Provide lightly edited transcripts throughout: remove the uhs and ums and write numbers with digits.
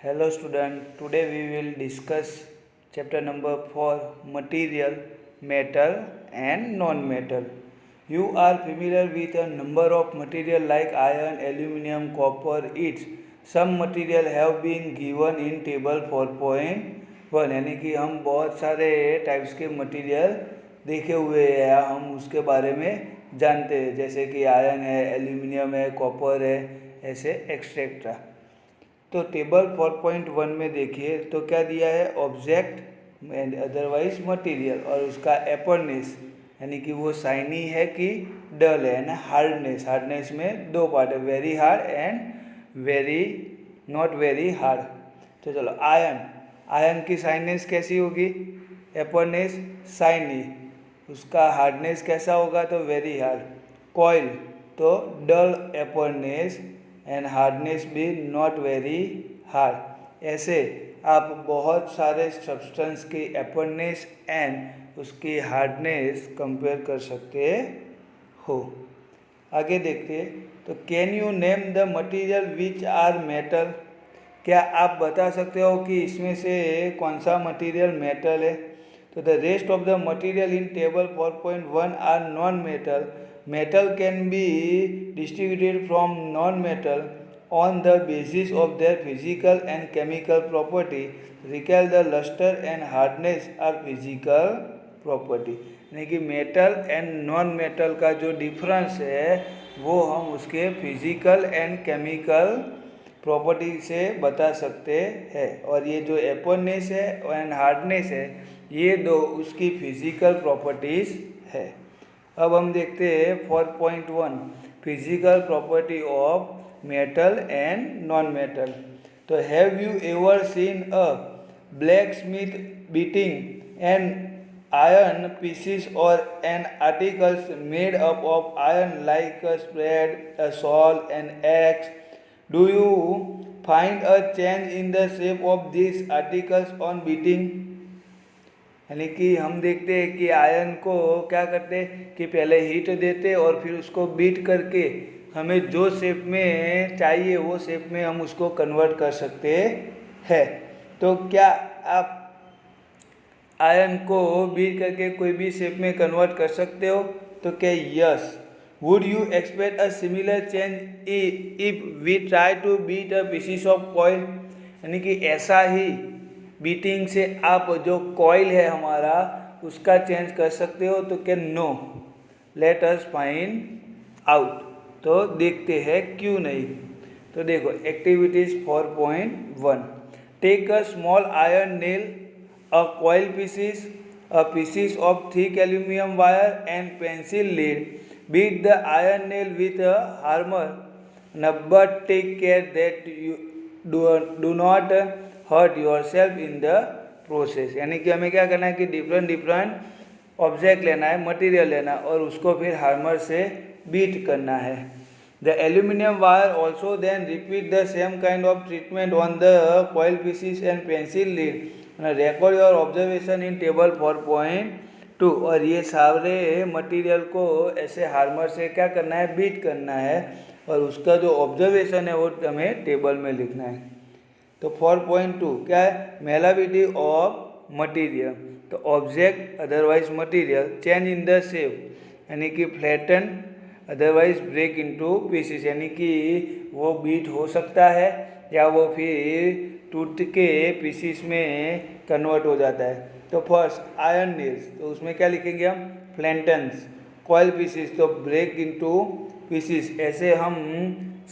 Hello student, today we will discuss chapter number 4 material, metal and non-metal. You are familiar with a number of material like iron, aluminium, copper, each. Some material have been given in table 4.1 यानी कि हम बहुत सारे types के material देखे हुए हैं या हम उसके बारे में जानते हैं जैसे कि आयरन है, एल्यूमिनियम है, कॉपर है, ऐसे एक्सेट्रा। तो टेबल 4.1 में देखिए तो क्या दिया है, ऑब्जेक्ट एंड अदरवाइज मटेरियल और उसका एपर्नेस यानी कि वो शाइनी है कि डल है ना। हार्डनेस, हार्डनेस में दो पार्ट है, very hard and very not very hard. तो चलो आयरन, आयरन की शाइनेस कैसी होगी, एपर्नेस शाइनी, उसका हार्डनेस कैसा होगा तो वेरी हार्ड। कॉइल तो डल एपर्नेस एंड हार्डनेस भी नॉट वेरी हार्ड। ऐसे आप बहुत सारे सब्सटेंस की एपर्नेस एंड उसकी हार्डनेस कंपेयर कर सकते हो। आगे देखते हैं तो can you name the material which are metal, क्या आप बता सकते हो कि इसमें से कौन सा मटेरियल मेटल है। तो the rest of the material in table 4.1 are non metal. Metal can be distinguished from non-metal on the basis of their physical and chemical property. Recall the luster and hardness are physical property. यानी कि metal and non metal का जो difference है वो हम उसके physical and chemical property से बता सकते हैं, और ये जो एपर्नेस है एंड हार्डनेस है ये दो उसकी फिजिकल प्रॉपर्टीज है। अब हम देखते हैं 4.1 physical property of metal and non metal. तो have you ever seen a blacksmith beating an iron pieces और an articles made up of iron like a spade, a saw and axe? Do you find a change in the shape of this articles on beating? यानी कि हम देखते हैं कि iron को क्या करते हैं कि पहले हीट देते और फिर उसको बीट करके हमें जो शेप में चाहिए वो शेप में हम उसको कन्वर्ट कर सकते हैं। तो क्या आप आयरन को बीट करके कोई भी शेप में कन्वर्ट कर सकते हो? तो क्या yes. Would you expect a similar change if we try to beat a pieces of coal? यानी कि ऐसा ही बीटिंग से आप जो कॉइल है हमारा उसका चेंज कर सकते हो? तो क्या no. Let us find out, तो देखते हैं क्यों नहीं। तो देखो activities 4.1, take a small iron nail, a coal pieces, a pieces of thick aluminium wire and pencil lead. Beat the iron nail with a hammer, but take care that you do not hurt yourself in the process. यानी कि हमें क्या करना है कि different different object लेना है, material लेना है और उसको फिर हार्मर से बीट करना है। The aluminium wire also then repeat the same kind of treatment on the coal pieces and pencil lead. Record your observation in table 4.2. और ये सारे मटेरियल को ऐसे हार्मर से क्या करना है, बीट करना है और उसका जो ऑब्जर्वेशन है वो हमें टेबल में लिखना है। तो 4.2 क्या है, मेलाबिलिटी ऑफ मटेरियल। तो object otherwise material change in the shape यानी कि flatten otherwise break into pieces, यानी कि वो बीट हो सकता है या वो फिर टूट के पीसेस में कन्वर्ट हो जाता है। तो फर्स्ट आयरन नेल्स, तो उसमें क्या लिखेंगे हम, फ्लैटन्स। कॉइल पीसेस तो ब्रेक इनटू पीसेस। ऐसे हम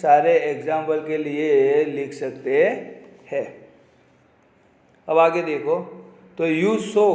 सारे एग्जाम्पल के लिए लिख सकते है। अब आगे देखो तो you show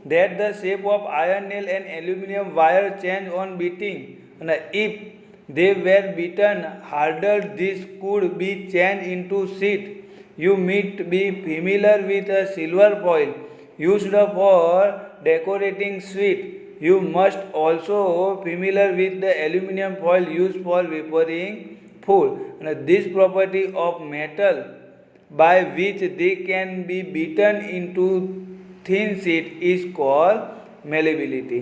that the shape of iron nail and aluminium wire change on beating. If they were beaten harder this could be change into sheet. You might be familiar with a silver foil used for decorating sweet. You must also familiar with the aluminum foil used for vaporing food. This property of metal by which they can be beaten into thin sheet is called malleability.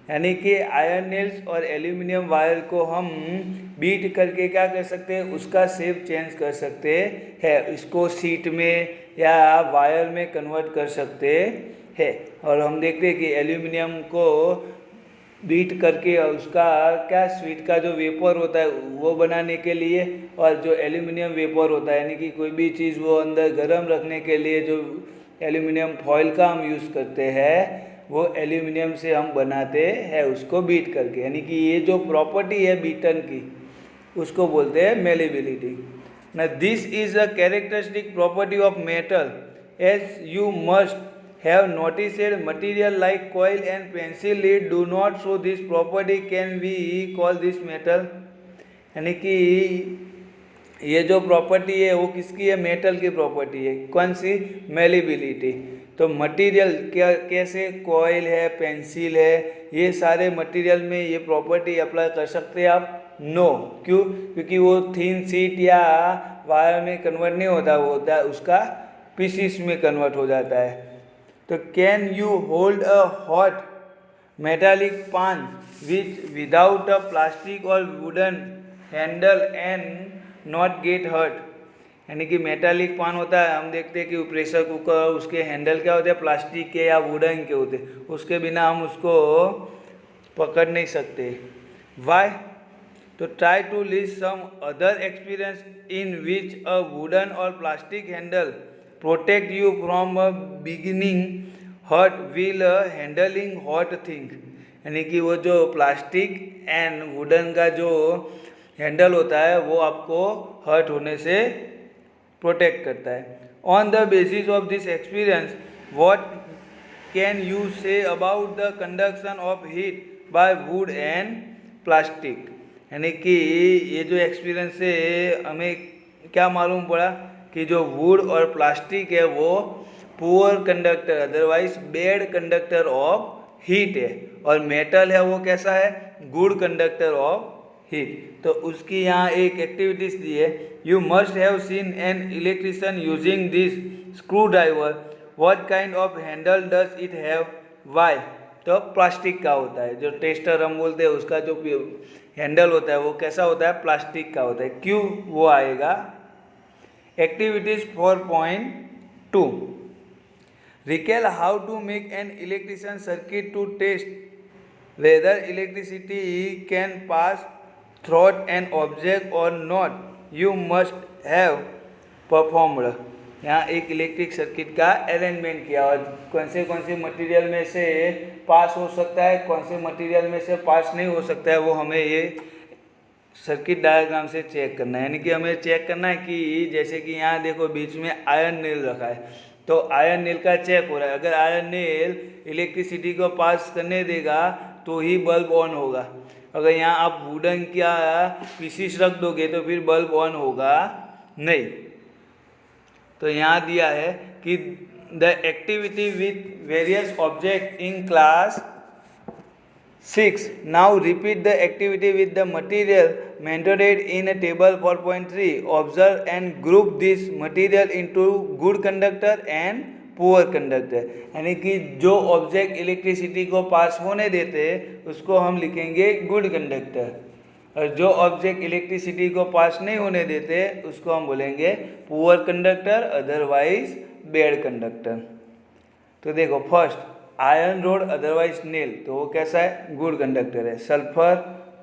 यानी कि iron nails और aluminium wire को हम beat करके क्या कर सकते हैं, उसका शेप चेंज कर सकते हैं, इसको शीट में या वायर में कन्वर्ट कर सकते हैं। और हम देखते हैं कि एल्यूमिनियम को बीट करके उसका क्या स्वीट का जो वेपर होता है वो बनाने के लिए, और जो एल्यूमिनियम वेपर होता है यानी कि कोई भी चीज़ वो अंदर गर्म रखने के लिए जो एल्यूमिनियम फॉयल का हम यूज़ करते हैं वो एल्यूमिनियम से हम बनाते हैं उसको बीट करके। यानी कि ये जो प्रॉपर्टी है बीटन की उसको बोलते हैं मेलेबिलिटी। ना this is a characteristic property of metal as you must have noticed material like coil and pencil lead do not show this property, can we call this metal। यानी कि ये जो प्रॉपर्टी है वो किसकी है, मेटल की प्रॉपर्टी है। कौन सी, मेलेबिलिटी। तो मटेरियल क्या, कैसे, कॉइल है, पेंसिल है, ये सारे मटेरियल में ये प्रॉपर्टी अप्लाई कर सकते हैं आप, नो। क्यों, क्योंकि वो थिन शीट या वायर में कन्वर्ट नहीं होता, वो होता है उसका पीसीस में कन्वर्ट हो जाता है। तो can you hold a hot metallic pan without a plastic और wooden handle and not get hurt. यानी कि मेटालिक पान होता है, हम देखते हैं कि प्रेशर कुकर उसके हैंडल क्या होते हैं, प्लास्टिक के या वुडन के होते हैं, उसके बिना हम उसको पकड़ नहीं सकते। वाई, तो try to list some other experience in which a wooden और plastic handle protect you from a beginning hurt while handling hot thing. यानी कि वो जो प्लास्टिक एंड वुडन का जो हैंडल होता है वो आपको हर्ट होने से प्रोटेक्ट करता है। On the basis of this experience what can you say about the conduction of heat bye would and plastic. यानी कि ये जो एक्सपीरियंस से हमें क्या मालूम पड़ा कि जो वुड और प्लास्टिक है वो poor conductor otherwise bad conductor of heat है, और मेटल है वो कैसा है, गुड कंडक्टर ऑफ हीट। तो उसकी यहाँ एक एक्टिविटीज दी है, you must have seen an electrician using this screw driver, what kind of handle does it have, why. तो प्लास्टिक का होता है, जो टेस्टर हम बोलते हैं उसका जो हैंडल होता है वो कैसा होता है, प्लास्टिक का होता है, क्यों, वो आएगा। Activities 4.2 Recall how to make an electrician circuit to test whether electricity can pass through an object or not. You must have performed। यहाँ एक इलेक्ट्रिक सर्किट का अरेंजमेंट किया और कौन से मटेरियल में से पास हो सकता है, कौन से मटेरियल में से पास नहीं हो सकता है, वो हमें ये सर्किट डायग्राम से चेक करना है। यानी कि हमें चेक करना है कि जैसे कि यहाँ देखो बीच में आयरन नेल रखा है, तो आयरन नेल का चेक हो रहा है, अगर आयरन नेल इलेक्ट्रिसिटी को पास करने देगा तो ही बल्ब ऑन होगा, अगर यहाँ आप वुडन क्या पीसीस रख दोगे तो फिर बल्ब ऑन होगा नहीं। तो यहाँ दिया है कि the activity with various object in class 6. Now repeat the activity with the material mentored in a table 4.3. Observe and group this material into good conductor and poor conductor. यानी कि जो ऑब्जेक्ट इलेक्ट्रिसिटी को पास होने देते हैं उसको हम लिखेंगे गुड कंडक्टर, और जो ऑब्जेक्ट इलेक्ट्रिसिटी को पास नहीं होने देते उसको हम बोलेंगे poor conductor otherwise bad conductor. तो देखो first iron rod otherwise nail, तो वो कैसा है, गुड कंडक्टर है। सल्फर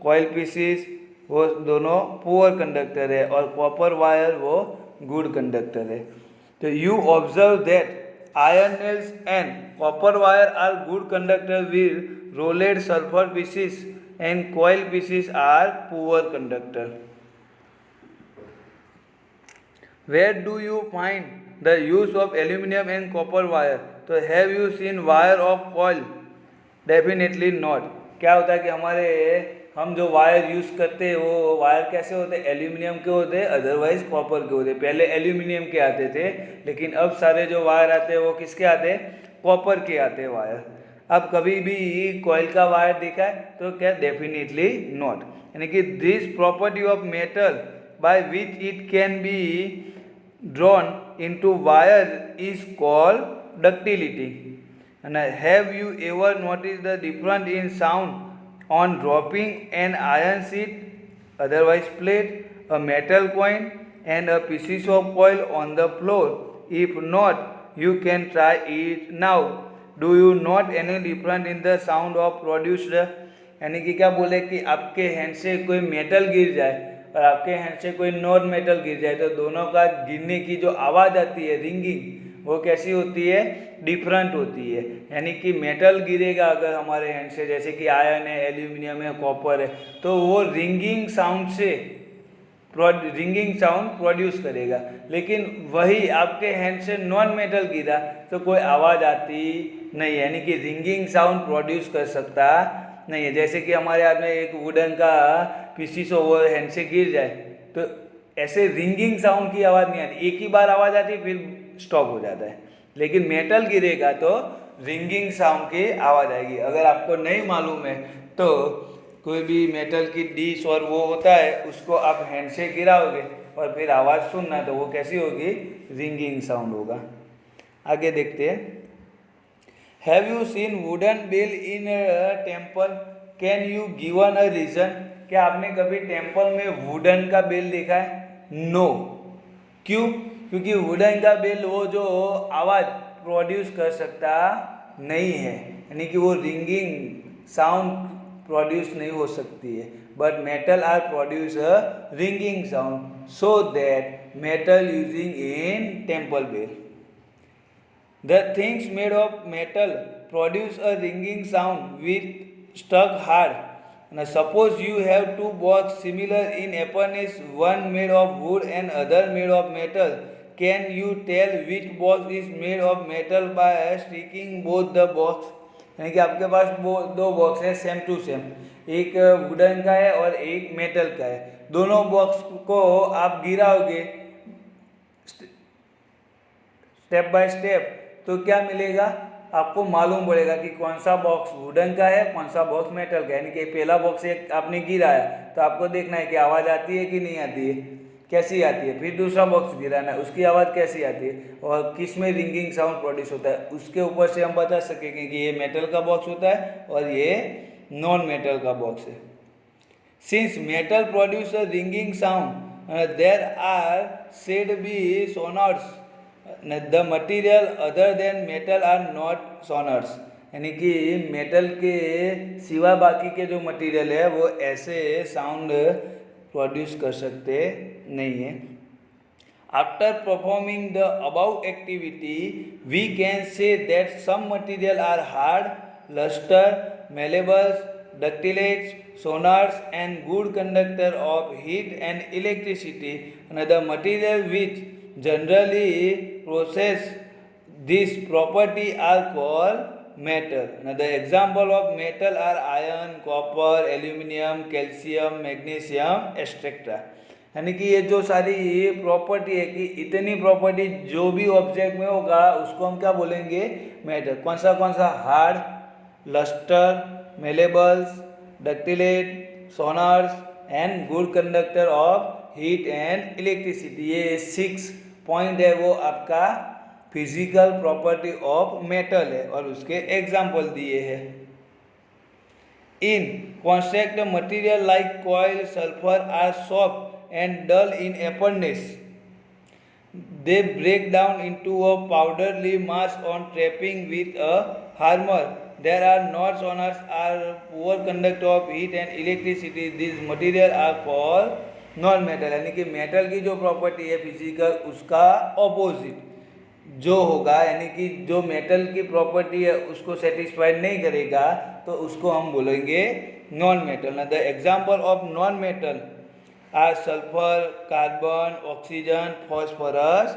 कॉइल पीसीस वो दोनों पुअर कंडक्टर है, और कॉपर वायर वो गुड कंडक्टर है। तो you observe that iron nails and copper wire are good conductor with rolled sulphur pieces and coil pieces are poor conductor. Where do you find the use of aluminum and copper wire? तो have you seen wire of coil? Definitely not। क्या होता है कि हम जो wire use करते हैं वो वायर कैसे होते हैं, एल्यूमिनियम के होते हैं अदरवाइज कॉपर के होते हैं। पहले एल्यूमिनियम के आते थे लेकिन अब सारे जो वायर आते हैं वो किसके आते हैं, कॉपर के आते हैं वायर। अब कभी भी कॉइल का वायर देखा है तो क्या, डेफिनेटली नॉट। यानी कि this property of metal by which it can be drawn into wire is called ductility। And have you ever noticed the difference in sound on dropping an iron sheet otherwise plate, a metal coin and a pieces of coil on the floor? If not, you can try it now. Do you not any different in the sound of produced? यानी कि क्या बोले कि आपके hand से कोई metal गिर जाए और आपके हैंड से कोई नॉन मेटल गिर जाए तो दोनों का गिरने की जो आवाज़ आती है रिंगिंग, वो कैसी होती है? डिफरेंट होती है। यानी कि मेटल गिरेगा अगर हमारे हैंड से, जैसे कि आयरन है, एल्यूमिनियम है, कॉपर है, तो वो रिंगिंग साउंड प्रोड्यूस करेगा। लेकिन वही आपके हैंड से नॉन मेटल गिरा तो कोई आवाज़ आती नहीं, यानी कि रिंगिंग साउंड प्रोड्यूस कर सकता नहीं है। जैसे कि हमारे हाथ में एक वुडन का पीसीस वो हैंड से गिर जाए तो ऐसे रिंगिंग साउंड की आवाज़ नहीं आती, एक ही बार आवाज़ आती फिर स्टॉप हो जाता है। लेकिन मेटल गिरेगा तो रिंगिंग साउंड की आवाज़ आएगी। अगर आपको नहीं मालूम है तो कोई भी मेटल की डिश और वो होता है, उसको आप हैंड से गिराओगे और फिर आवाज़ सुनना तो वो कैसी होगी? रिंगिंग साउंड होगा। आगे देखते हैं। Have you seen wooden bell in temple? Can you given a reason? क्या आपने कभी टेम्पल में वुडन का बेल देखा है? नो। क्यों? क्योंकि वुडन का बेल वो जो आवाज़ प्रोड्यूस कर सकता नहीं है, यानी कि वो रिंगिंग साउंड प्रोड्यूस नहीं हो सकती है। But metal are produce a ringing sound, so that metal using in temple bell. The things made of metal produce a ringing sound with struck hard. Now suppose you have two boxes similar in appearance, one made of wood and other made of metal. Can you tell which box is made of metal by striking both the box? यानी कि आपके पास वो दो box है same to same, एक wooden का है और एक मेटल का है। दोनों बॉक्स को आप गिराओगे स्टेप बाय स्टेप तो क्या मिलेगा? आपको मालूम पड़ेगा कि कौन सा बॉक्स वुडन का है, कौन सा बॉक्स मेटल का है। यानी कि पहला बॉक्स एक आपने गिराया तो आपको देखना है कि आवाज़ आती है कि नहीं आती है, कैसी आती है। फिर दूसरा बॉक्स गिराना है, उसकी आवाज़ कैसी आती है और किस में रिंगिंग साउंड प्रोड्यूस होता है। उसके ऊपर से हम बता सकेंगे कि ये मेटल का बॉक्स होता है और ये नॉन मेटल का बॉक्स है। Since metal produce a ringing sound there are said be sonorous, the material other than metal are not sonorous. यानी कि मेटल के सिवा बाकी के जो मटीरियल है वो ऐसे साउंड प्रोड्यूस कर सकते नहीं है। After performing the above activity we can say that some material are hard, lustre, malleables, ductilates, sonars and good conductor of heat and electricity. The material which generally possess this property are called metal. Now the example of metal are iron, copper, aluminium, calcium, magnesium, etc. यानी कि ये जो सारी property है कि इतनी property जो भी ऑब्जेक्ट में होगा उसको हम क्या बोलेंगे? मेटल। कौन सा? Hard, lustre, malleables, ductile, sonorous and good conductor of heat and electricity. ये 6 पॉइंट है वो आपका फिजिकल प्रॉपर्टी ऑफ मेटल है और उसके एग्जाम्पल दिए हैं। In contrast material like coil, sulphur are soft and dull in appearance. They break down into a powdery mass on trapping with a hammer. There are not sonars are poor conductor of heat and electricity. These material are called non metal. यानी कि metal की जो property है physical उसका opposite जो होगा, यानी कि जो मेटल की प्रॉपर्टी है उसको सेटिस्फाइड नहीं करेगा तो उसको हम बोलेंगे नॉन मेटल. ना the example of non metal are sulfur, carbon, oxygen, phosphorus,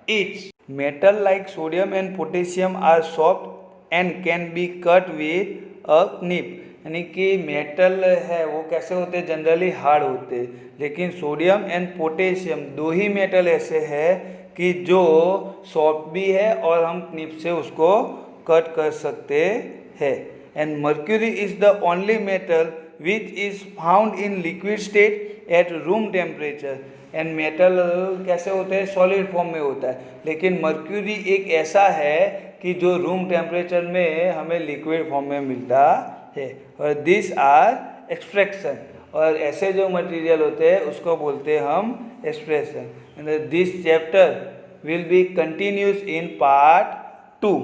each. Metal like sodium and potassium are soft and can be cut with a knip. यानी कि मेटल है वो कैसे होते हैं? जनरली हार्ड होते हैं, लेकिन सोडियम एंड पोटेशियम दो ही मेटल ऐसे है कि जो सॉफ्ट भी है और हम निप से उसको कट कर सकते हैं. And mercury is the only metal which is found in liquid state at room temperature. And metal कैसे होते हैं? सॉलिड फॉर्म में होता है, लेकिन मर्क्यूरी एक ऐसा है कि जो रूम टेम्परेचर में हमें लिक्विड फॉर्म में मिलता है. और दिस आर एक्सट्रैक्शन और ऐसे जो मटेरियल होते हैं उसको बोलते हैं हम expression. This chapter will be continuous in part 2।